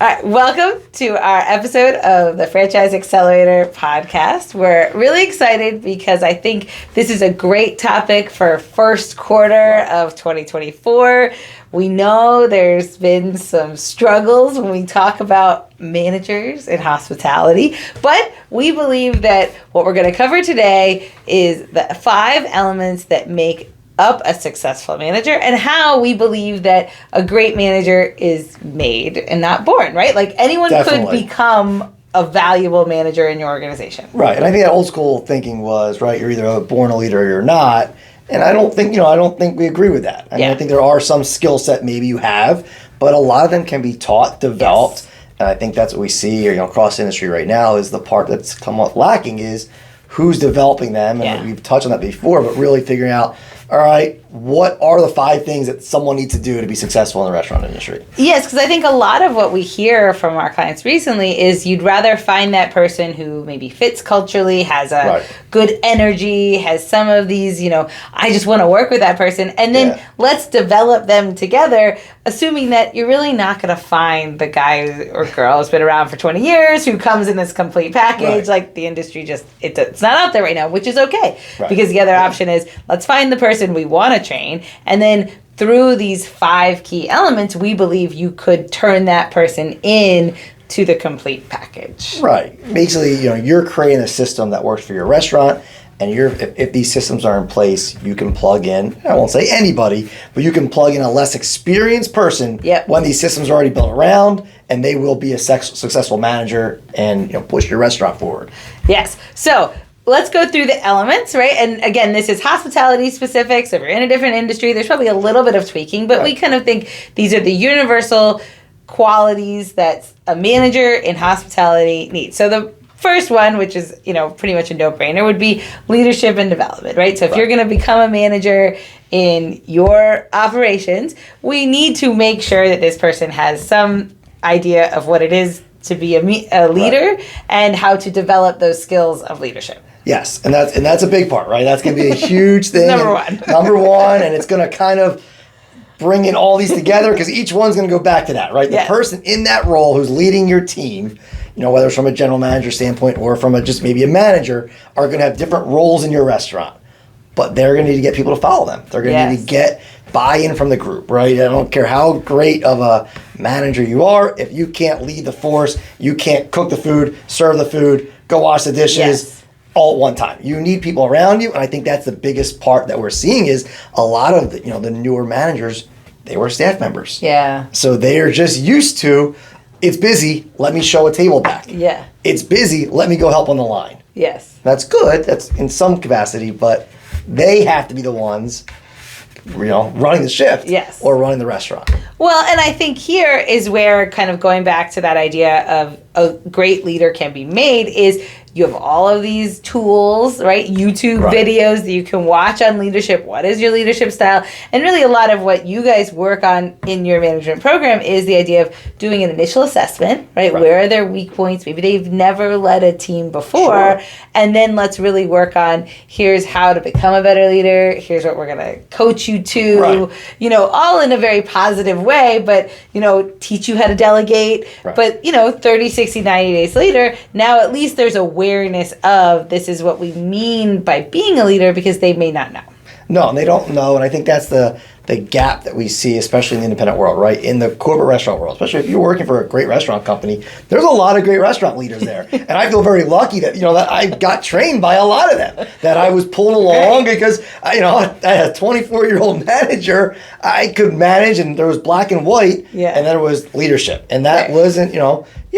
All right, welcome to our episode of the Franchise Accelerator podcast. We're really excited because I think this is a great topic for first quarter of 2024. We know there's been some struggles when we talk about managers in hospitality, but we believe that what we're going to cover today is the 5 elements that make up a successful manager and how we believe that a great manager is made and not born, right? Like anyone could become a valuable manager in your organization. Right. And I think that old school thinking was, right, you're either born a leader or you're not. And I don't think we agree with that. I mean, I think there are some skill set maybe you have, but a lot of them can be taught, developed. Yes. And I think that's what we see, across the industry right now is the part that's come up lacking is who's developing them. And we've touched on that before, but really figuring out, all right, what are the 5 things that someone needs to do to be successful in the restaurant industry? Yes, because I think a lot of what we hear from our clients recently is you'd rather find that person who maybe fits culturally, has a good energy, has some of these, I just want to work with that person. And then let's develop them together, assuming that you're really not going to find the guy or girl who's been around for 20 years who comes in this complete package. Right. Like the industry it's not out there right now, which is okay. Right. Because the other option is let's find the person we want to train, and then through these 5 key elements, we believe you could turn that person in to the complete package. Right. Basically, you're creating a system that works for your restaurant, and if these systems are in place, you can plug in, I won't say anybody, but you can plug in a less experienced person when these systems are already built around, and they will be a successful manager and push your restaurant forward. Yes. So let's go through the elements, right? And again, this is hospitality specific. So if you're in a different industry, there's probably a little bit of tweaking, but we kind of think these are the universal qualities that a manager in hospitality needs. So the first one, which is, pretty much a no-brainer, would be leadership and development, right? So if you're going to become a manager in your operations, we need to make sure that this person has some idea of what it is to be a leader and how to develop those skills of leadership. Yes, and that's a big part, right? That's going to be a huge thing. Number one, and it's going to kind of bring in all these together because each one's going to go back to that, right? The person in that role who's leading your team, whether it's from a general manager standpoint or from just maybe a manager, are going to have different roles in your restaurant. But they're going to need to get people to follow them. They're going to need to get buy-in from the group, right? I don't care how great of a manager you are. If you can't lead the force, you can't cook the food, serve the food, go wash the dishes, all at one time. You need people around you, and I think that's the biggest part that we're seeing is a lot of the newer managers, they were staff members. Yeah. So they're just used to, it's busy, let me show a table back. Yeah. It's busy, let me go help on the line. Yes. That's good, that's in some capacity, but they have to be the ones running the shift or running the restaurant. Well, and I think here is where kind of going back to that idea of a great leader can be made is you have all of these tools, right? YouTube videos that you can watch on leadership. What is your leadership style? And really a lot of what you guys work on in your management program is the idea of doing an initial assessment, right? Where are their weak points? Maybe they've never led a team before. And then let's really work on here's how to become a better leader. Here's what we're going to coach you to, all in a very positive way, but, teach you how to delegate. But, 30, 60, 90 days later, now at least there's awareness of this is what we mean by being a leader because they may not know. No, they don't know. And I think that's the gap that we see, especially in the independent world, right? In the corporate restaurant world, especially if you're working for a great restaurant company, there's a lot of great restaurant leaders there. And I feel very lucky that, that I got trained by a lot of them, that I was pulled along because, I had a 24-year-old manager. I could manage and there was black and white and there was leadership. And that wasn't,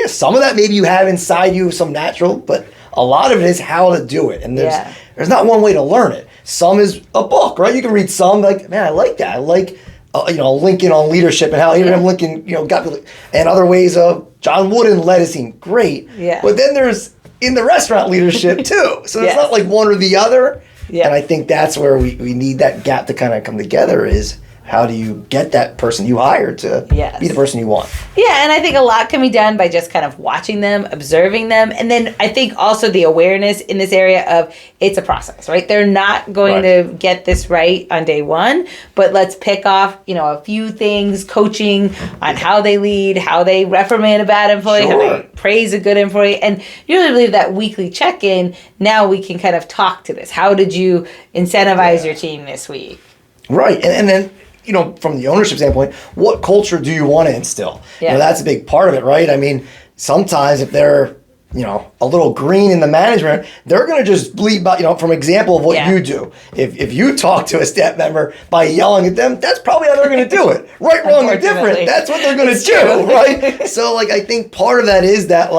some of that maybe you have inside you, some natural, but a lot of it is how to do it. And there's not one way to learn it. Some is a book, right? You can read some, like, man, I like that. I like, Lincoln on leadership and how Abraham Lincoln, got, and other ways of John Wooden led his team. Great. Yeah. But then there's in the restaurant leadership too. So it's not like one or the other. Yeah. And I think that's where we need that gap to kind of come together is how do you get that person you hired to Yes. be the person you want? Yeah, and I think a lot can be done by just kind of watching them, observing them, and then I think also the awareness in this area of it's a process, right? They're not going to get this right on day one, but let's pick off, a few things, coaching on how they lead, how they reprimand a bad employee, how they praise a good employee, and you really believe that weekly check-in, now we can kind of talk to this. How did you incentivize your team this week? Right, and then, from the ownership standpoint, what culture do you want to instill? Yeah. That's a big part of it, right? I mean, sometimes if they're, a little green in the management, they're going to just bleed by, from example of what you do. If you talk to a staff member by yelling at them, that's probably how they're going to do it. Right, wrong, or different. That's what they're going to do, right? So, I think part of that is that,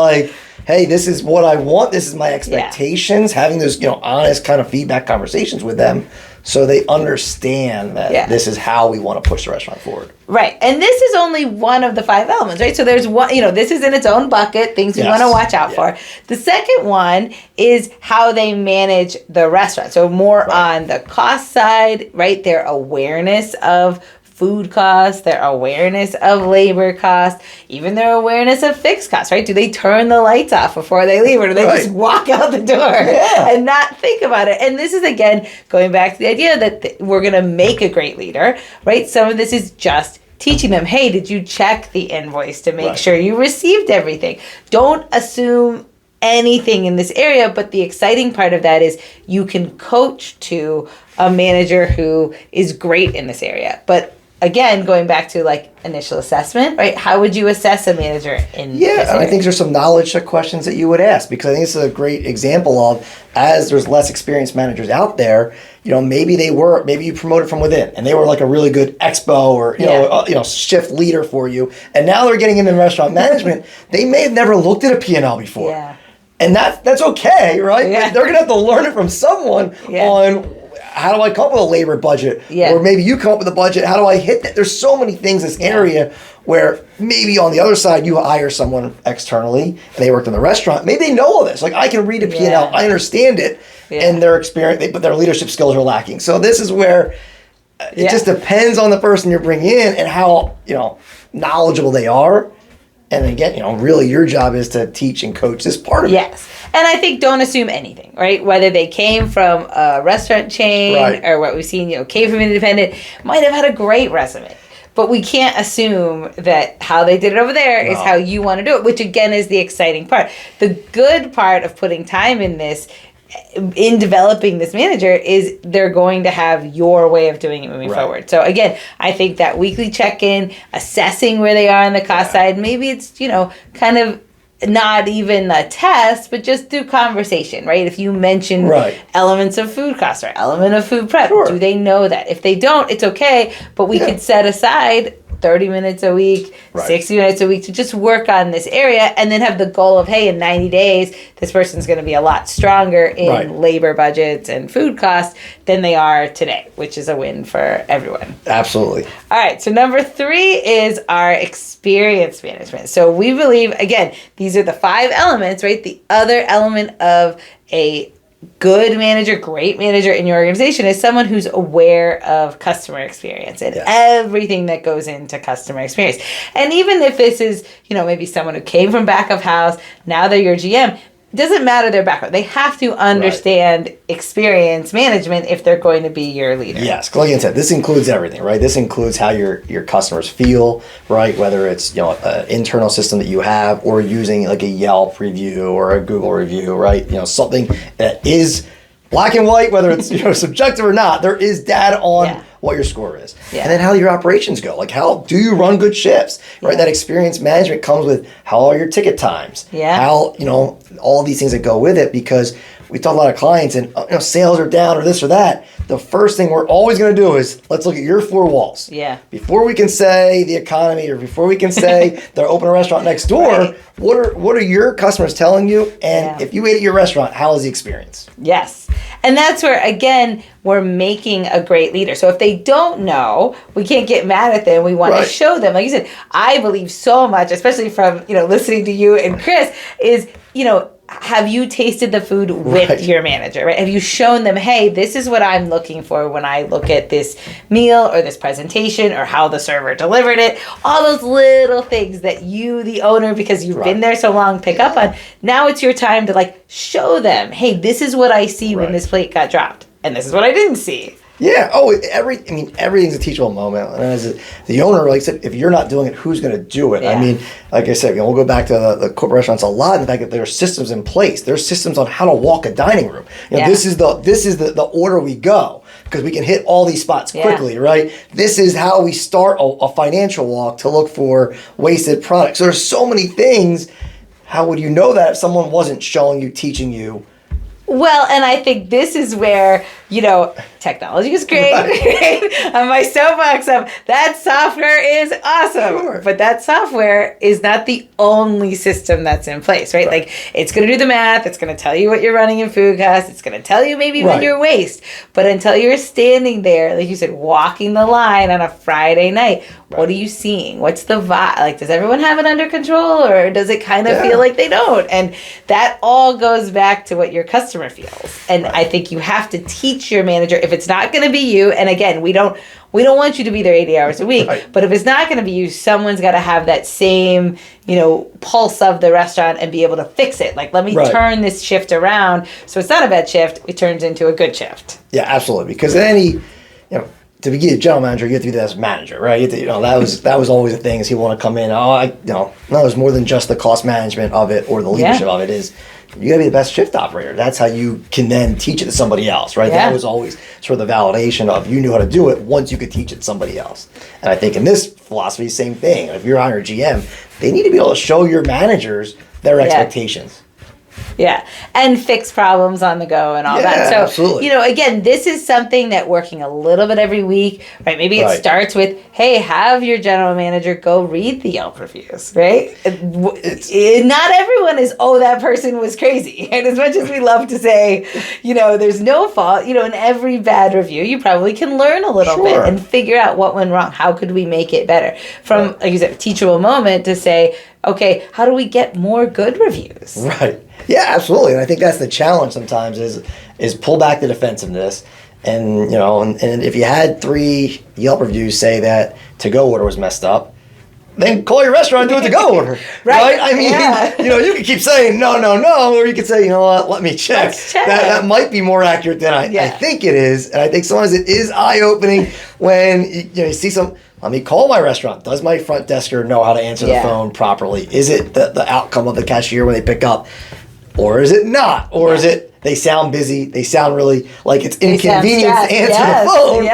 hey, this is what I want. This is my expectations. Having those, honest kind of feedback conversations with them, so they understand that this is how we want to push the restaurant forward. Right. And this is only one of the 5 elements, right? So there's one, this is in its own bucket, things we want to watch out for. The second one is how they manage the restaurant. So more on the cost side, right? Their awareness of food costs, their awareness of labor costs, even their awareness of fixed costs, right? Do they turn the lights off before they leave, or do they just walk out the door and not think about it? And this is, again, going back to the idea that we're going to make a great leader, right? Some of this is just teaching them, hey, did you check the invoice to make sure you received everything? Don't assume anything in this area, but the exciting part of that is you can coach to a manager who is great in this area. But again, going back to initial assessment, right? How would you assess a manager in this area? I think there's some knowledge check questions that you would ask, because I think this is a great example of, as there's less experienced managers out there, maybe you promoted from within and they were a really good expo or, shift leader for you. And now they're getting into restaurant management. They may have never looked at a P&L before. Yeah. And that's okay, right? Yeah. They're going to have to learn it from someone on how do I come up with a labor budget? Yeah. Or maybe you come up with a budget. How do I hit that? There's so many things in this area where maybe on the other side you hire someone externally and they worked in the restaurant. Maybe they know all this. I can read a P&L. I understand it. And their experience, but their leadership skills are lacking. So this is where it just depends on the person you're bringing in and how, knowledgeable they are. And again, really your job is to teach and coach this part of it. Yes. And I think don't assume anything, right? Whether they came from a restaurant chain or what we've seen, came from an independent, might have had a great resume. But we can't assume that how they did it over there is how you want to do it, which again is the exciting part. The good part of putting time in this, in developing this manager, is they're going to have your way of doing it moving forward. So again, I think that weekly check-in, assessing where they are on the cost side, maybe it's, kind of not even a test, but just through conversation, right? If you mention elements of food costs or element of food prep, do they know that? If they don't, it's okay, but we could set aside 30 minutes a week, 60 minutes a week to just work on this area, and then have the goal of, hey, in 90 days, this person's going to be a lot stronger in labor budgets and food costs than they are today, which is a win for everyone. Absolutely. All right, so number 3 is our experience management. So we believe, again, these are the 5 elements, right? The other element of a good manager, great manager in your organization is someone who's aware of customer experience and everything that goes into customer experience. And even if this is, maybe someone who came from back of house, now they're your GM, it doesn't matter their background. They have to understand experience management if they're going to be your leader. Yes, like I said, this includes everything, right? This includes how your customers feel, right? Whether it's an internal system that you have or using a Yelp review or a Google review, right? Something that is black and white, whether it's subjective or not. There is data on what your score is. And then how your operations go. How do you run good shifts, right? That experience management comes with how are your ticket times? How, all these things that go with it, because we talk to a lot of clients and sales are down or this or that. The first thing we're always going to do is let's look at your 4 walls. Before we can say the economy or before we can say they're open a restaurant next door, what are your customers telling you? And if you ate at your restaurant, how is the experience? Yes. And that's where, again, we're making a great leader. So if they don't know, we can't get mad at them. We want to show them. Like you said, I believe so much, especially from, listening to you and Chris, is, have you tasted the food with your manager, right? Have you shown them, hey, this is what I'm looking for when I look at this meal or this presentation or how the server delivered it? All those little things that you, the owner, because you've been there so long, pick up on. Now it's your time to like show them, hey, this is what I see when this plate got dropped. And this is what I didn't see. Yeah. Oh, everything's a teachable moment. And as the owner, like I said, if you're not doing it, who's going to do it? Yeah. I mean, like I said, we'll go back to the corporate restaurants a lot. In the fact that there are systems in place. There's systems on how to walk a dining room. This is the order we go because we can hit all these spots quickly, right? This is how we start a financial walk to look for wasted products. So there's so many things. How would you know that if someone wasn't showing you, teaching you? Well, and I think this is where, technology is great. Right? On my soapbox of that software is awesome. But that software is not the only system that's in place, right? Like it's going to do the math. It's going to tell you what you're running in food costs. It's going to tell you maybe when you're waste. But until you're standing there, like you said, walking the line on a Friday night, what are you seeing? What's the vibe? Like, does everyone have it under control or does it kind of feel like they don't? And that all goes back to what your customer feels. And I think you have to teach your manager, if it's not going to be you, and again, we don't want you to be there 80 hours a week, but if it's not going to be you, someone's got to have that same, pulse of the restaurant and be able to fix it. Like, let me turn this shift around so it's not a bad shift, it turns into a good shift. Yeah, absolutely. Because to be a general manager, you have to be the best manager, right? You have to, that was always the thing is he want to come in. No, it's more than just the cost management of it or the leadership of it. Is you got to be the best shift operator. That's how you can then teach it to somebody else, right? That was always sort of the validation of you knew how to do it once you could teach it to somebody else. And I think in this philosophy, same thing. If you're on your GM, they need to be able to show your managers their expectations. Yeah, and fix problems on the go and all that. So, absolutely. Again, this is something that working a little bit every week, right? Maybe it starts with, hey, have your general manager go read the Yelp reviews, right? Not everyone is, that person was crazy. And as much as we love to say, there's no fault, in every bad review, you probably can learn a little bit and figure out what went wrong. How could we make it better? From, like you said, a teachable moment to say, okay, how do we get more good reviews? Right. Yeah, absolutely. And I think that's the challenge sometimes is pull back the defensiveness. And, and if you had 3 Yelp reviews say that to-go order was messed up, then call your restaurant and do a to-go order. Right? I mean, you can keep saying no, or you could say, you know what, let me check. Let's check. That might be more accurate than I think it is. And I think sometimes it is eye-opening when you see some... Let me call my restaurant. Does my front desker know how to answer the phone properly? Is it the outcome of the cashier when they pick up? Or is it not? Or is it they sound busy, they sound really like it's inconvenient to answer the phone,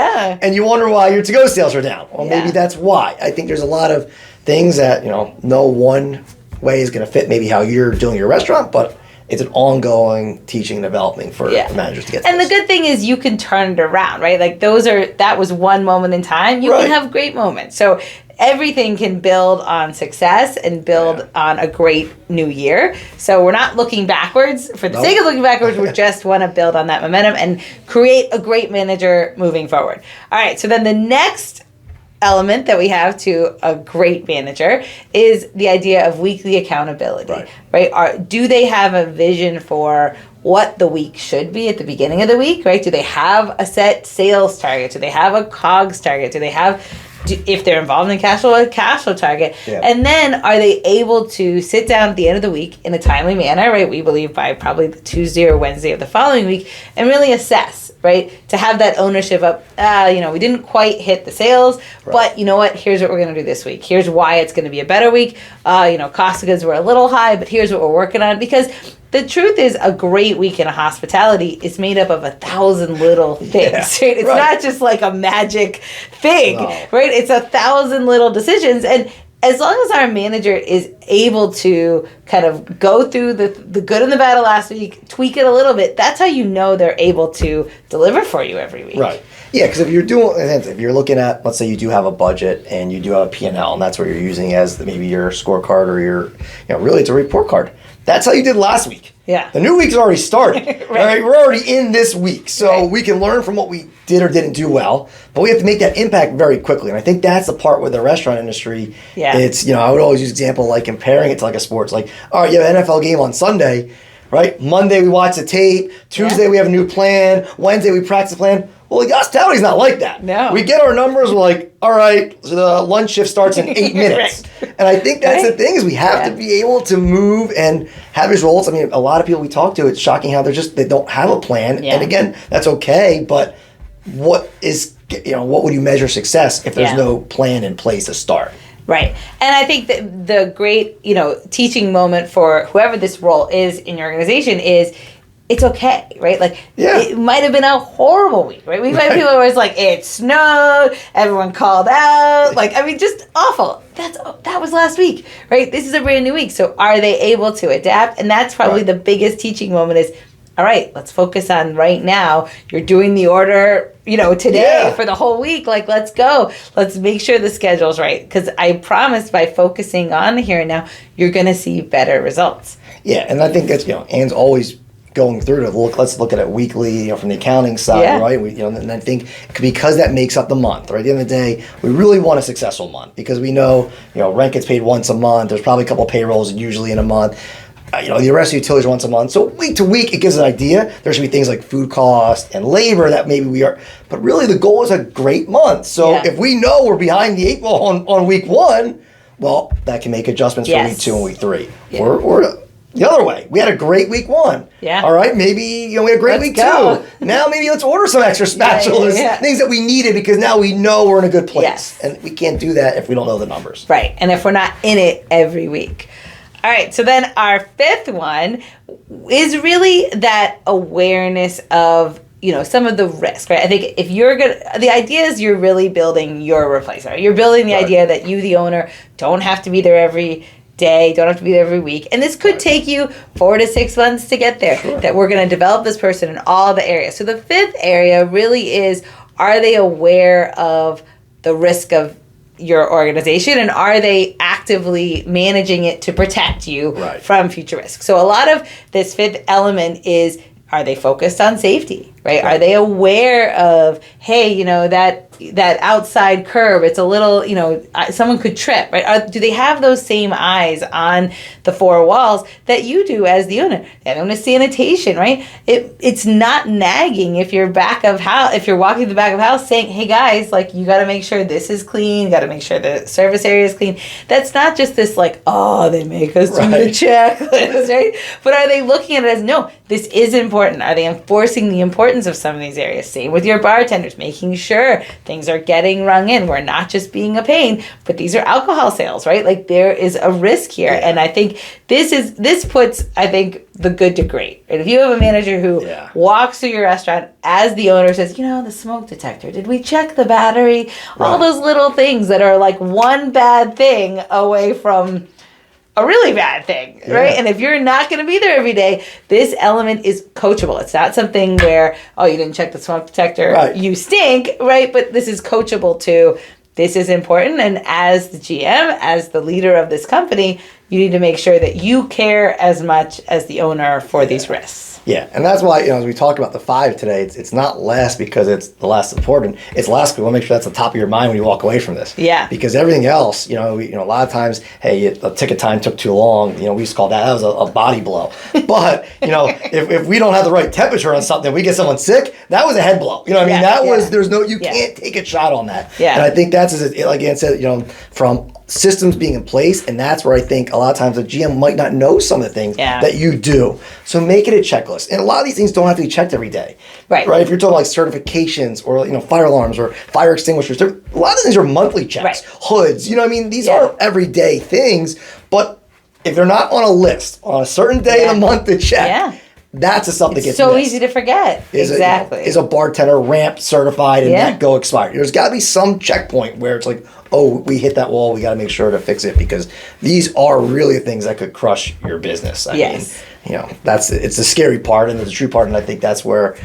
and you wonder why your to-go sales are down. Well, maybe that's why. I think there's a lot of things that, no one way is going to fit maybe how you're doing your restaurant, but it's an ongoing teaching and developing for managers to get to And the good thing is you can turn it around, right? Like that was one moment in time. You can have great moments. So everything can build on success and build on a great new year. So we're not looking backwards for the sake of looking backwards. We just want to build on that momentum and create a great manager moving forward. All right. So then the next element that we have to a great manager is the idea of weekly accountability, right? Do they have a vision for what the week should be at the beginning of the week, right? Do they have a set sales target? Do they have a COGS target? Do they have, if they're involved in cash flow, a cash flow target? And then are they able to sit down at the end of the week in a timely manner, right? We believe by probably the Tuesday or Wednesday of the following week and really assess, right? To have that ownership of, we didn't quite hit the sales, but you know what? Here's what we're going to do this week. Here's why it's going to be a better week. Cost of goods were a little high, but here's what we're working on. Because the truth is a great week in a hospitality is made up of 1,000 little things, right? It's not just like a magic thing, right? It's 1,000 little decisions. And as long as our manager is able to kind of go through the good and the bad of last week, tweak it a little bit, that's how you know they're able to deliver for you every week. Right. Yeah, because if you're looking at, let's say you do have a budget and you do have a P&L, and that's what you're using as maybe your scorecard or your, really it's a report card. That's how you did last week. Yeah. The new week's already started. All right, we're already in this week. So we can learn from what we did or didn't do well, but we have to make that impact very quickly. And I think that's the part with the restaurant industry. Yeah. It's, I would always use example like comparing it to like a sports. Like, all right, you have an NFL game on Sunday. right? Monday we watch the tape. Tuesday we have a new plan. Wednesday we practice the plan. Well, the hospitality's not like that. No. We get our numbers, we're like, all right, so the lunch shift starts in 8 minutes. Right. And I think that's the thing is we have to be able to move and have results. I mean, a lot of people we talk to, it's shocking how they don't have a plan. Yeah. And again, that's okay, but what would you measure success if there's no plan in place to start? Right. And I think that the great, teaching moment for whoever this role is in your organization is it's okay, right? Like, it might have been a horrible week, right? We've had people where it's like, it snowed, everyone called out, just awful. That was last week, right? This is a brand new week. So are they able to adapt? And that's probably the biggest teaching moment is, all right, let's focus on right now. You're doing the order, today for the whole week. Like, let's go. Let's make sure the schedule's right. Because I promise by focusing on the here and now, you're going to see better results. Yeah, and I think that's, Anne's always going through to let's look at it weekly, from the accounting side, right? And I think because that makes up the month, right? At the end of the day, we really want a successful month because we know, rent gets paid once a month. There's probably a couple of payrolls usually in a month. The rest of utilities once a month. So week to week, it gives an idea. There should be things like food cost and labor that maybe we are, but really the goal is a great month. So if we know we're behind the 8 ball on week 1, well, that can make adjustments for week 2 and week 3. Yeah. Or the other way. We had a great week 1. Yeah. All right. Maybe we had a great week 2. Now maybe let's order some extra spatulas, things that we needed because now we know we're in a good place. Yes. And we can't do that if we don't know the numbers. Right. And if we're not in it every week. All right. So then our 5th one is really that awareness of some of the risk, right? I think if the idea is you're really building your replacement. You're building the idea that you, the owner, don't have to be there every day, don't have to be there every week. And this could take you 4 to 6 months to get there, that we're going to develop this person in all the areas. So the 5th area really is, are they aware of the risk of your organization and are they actively managing it to protect you from future risk? So a lot of this 5th element is, are they focused on safety, right? Are they aware of, hey, that outside curb, it's a little, someone could trip, right? Do they have those same eyes on the 4 walls that you do as the owner? They have sanitation, right? It's not nagging if you're if you're walking the back of house saying, hey guys, like you got to make sure this is clean, you got to make sure the service area is clean. That's not just this like, oh, they make us do the checklist, right? But are they looking at it as, no, this is important? Are they enforcing the importance of some of these areas? Same with your bartenders, making sure things are getting rung in. We're not just being a pain, but these are alcohol sales, right? Like there is a risk here. Yeah. And I think this puts, the good to great. Right? If you have a manager who walks through your restaurant as the owner says, the smoke detector, did we check the battery? Right. All those little things that are like one bad thing away from a really bad thing, right? And if you're not going to be there every day, this element is coachable. It's not something where, oh, you didn't check the smoke detector, you stink, right? But this is coachable too. This is important. And as the GM, as the leader of this company, you need to make sure that you care as much as the owner for these risks. Yeah, and that's why, as we talked about the 5 today, it's not last because it's the last important. It's last because we want to make sure that's the top of your mind when you walk away from this. Yeah. Because everything else, a lot of times, hey, the ticket time took too long. We used to call that was a body blow. But, if we don't have the right temperature on something, we get someone sick, that was a head blow. You can't take a shot on that. Yeah. And I think that's, like Ann said, from systems being in place, and that's where I think a lot of times the GM might not know some of the things that you do. So make it a checklist. And a lot of these things don't have to be checked every day. Right. If you're talking like certifications or fire alarms or fire extinguishers, a lot of things are monthly checks. Hoods, these are everyday things, but if they're not on a list on a certain day in a month to check, that's something that gets so missed. easy to forget. Exactly. Is a bartender ramp certified and that go expired? There's got to be some checkpoint where it's like, oh, we hit that wall, we got to make sure to fix it because these are really things that could crush your business. I mean, it's the scary part and the true part, and I think that's where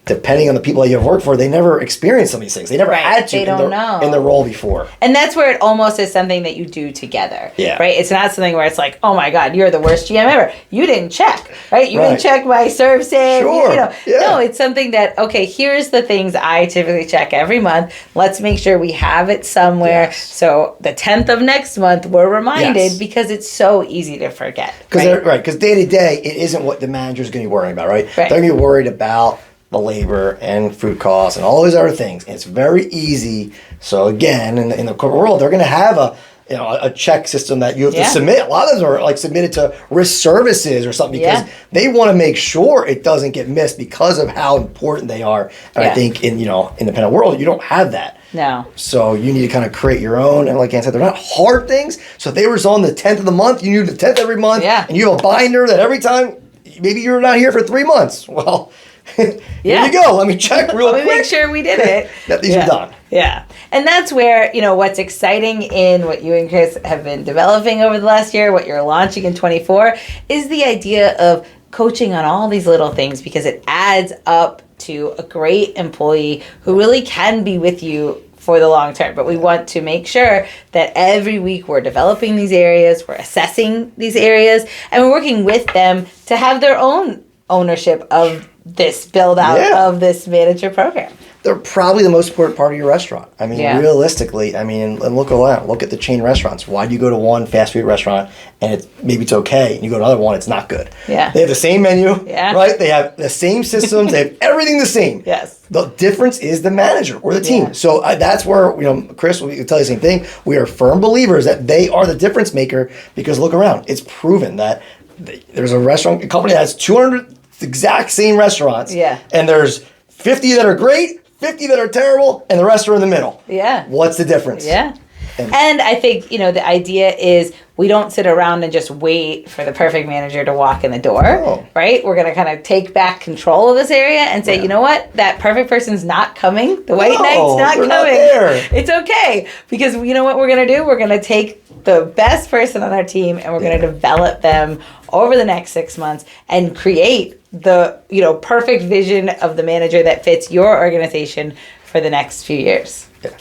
depending on the people that you've worked for, they never experienced some of these things. They never had to They don't know. in the role before. And that's where it almost is something that you do together. Yeah. Right? It's not something where it's like, oh my God, you're the worst GM ever. You didn't check, right? You Right. didn't check my serve save. Sure. Yeah. No, it's something that, okay, here's the things I typically check every month. Let's make sure we have it somewhere. Yes. So the 10th of next month, we're reminded Yes. because it's so easy to forget. Because day to day, it isn't what the manager's going to be worrying about, right? They're going to be worried about the labor and food costs and all these other things. And it's very easy. So again, in the corporate world, they're going to have a check system that you have to submit. A lot of them are like submitted to risk services or something because they want to make sure it doesn't get missed because of how important they are. And I think in independent world, you don't have that. No. So you need to kind of create your own. And like Ann said, they're not hard things. So if they were on the 10th of the month, you knew the 10th every month. Yeah. And you have a binder that every time, maybe you're not here for 3 months. Well, here you go. Let me check real quick. Let me make sure we did it. That these are done. Yeah. And that's where, what's exciting in what you and Chris have been developing over the last year, what you're launching in 24, is the idea of coaching on all these little things because it adds up to a great employee who really can be with you for the long term. But we want to make sure that every week we're developing these areas, we're assessing these areas, and we're working with them to have their own ownership of this build out of this manager program. They're probably the most important part of your restaurant. I mean, realistically, and look around. Look at the chain restaurants. Why do you go to one fast food restaurant and maybe it's okay, and you go to another one, it's not good? Yeah. They have the same menu, right? They have the same systems. They have everything the same. Yes. The difference is the manager or the team. Yeah. So that's where, Chris will tell you the same thing. We are firm believers that they are the difference maker because look around. It's proven that there's a company that has 200 exact same restaurants. Yeah. And there's 50 that are great, 50 that are terrible, and the rest are in the middle. Yeah. What's the difference? Yeah. And I think, the idea is we don't sit around and just wait for the perfect manager to walk in the door, right? We're going to kind of take back control of this area and say, you know what? That perfect person's not coming. The white knight's not coming. Not there. It's okay. Because you know what we're going to do? We're going to take the best person on our team and we're going to develop them over the next 6 months and create the, perfect vision of the manager that fits your organization for the next few years. Yeah.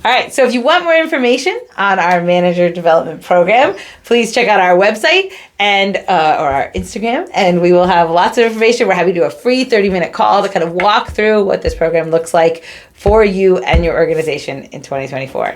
All right, so if you want more information on our manager development program, please check out our website and or our Instagram, and we will have lots of information. We're happy to do a free 30-minute call to kind of walk through what this program looks like for you and your organization in 2024.